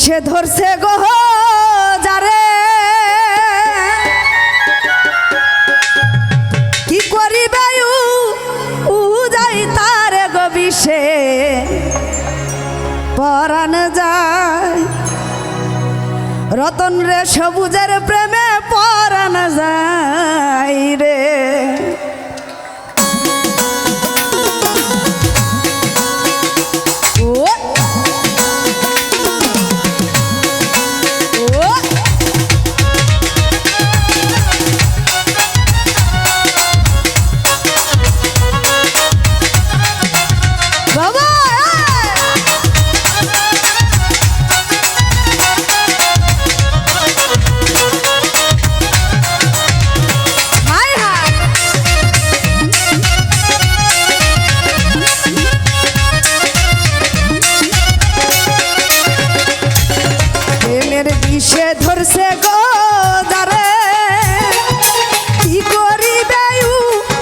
বিষে ধরছে গো যারে কি করিবে উ যাই তার গো বিষে পরাণ যায় রতন রে সবুজের প্রেমে পরাণ যায় রে বিষে ধরছে গো যারে কি করিবে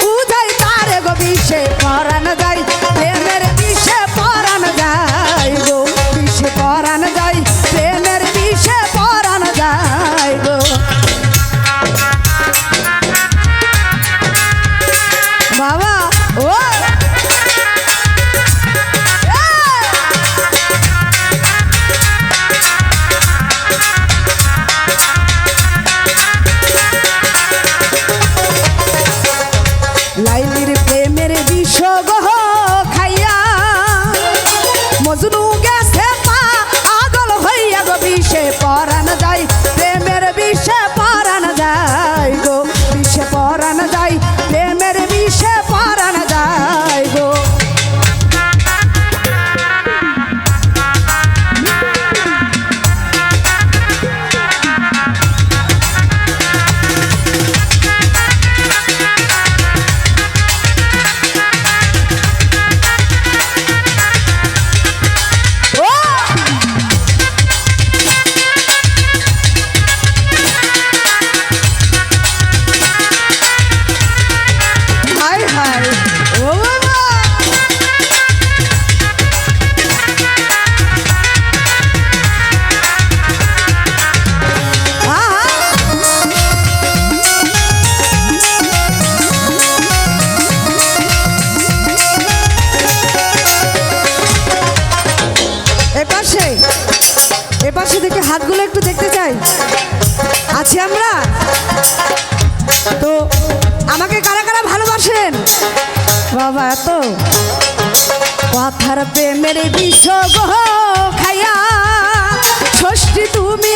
উ যাই তার গো বিষে পরাণ যাই প্রেমের বিষে পরাণ যাই গো বিষে পরাণ যাই প্রেমের বিষে পরাণ যাই গো বাবা ও লাইলির প্রেমের বিষ গহ খাইয়া মজনু গেছে পাগল হইয়া গো বিষে পরাণ যায় প্রেমের বিষে পরাণ যায় গো বিষে পরাণ যায় প্রেমের বিষে পরাণ যায় গো এপাশে দেখে হাতগুলো একটু দেখতে চাই আছি আমরা তো আমাকে কারা কারা ভালোবাসেন বাবা এত কথার প্রেমের বিষ গো খাইয়া ষষ্ঠী তুমি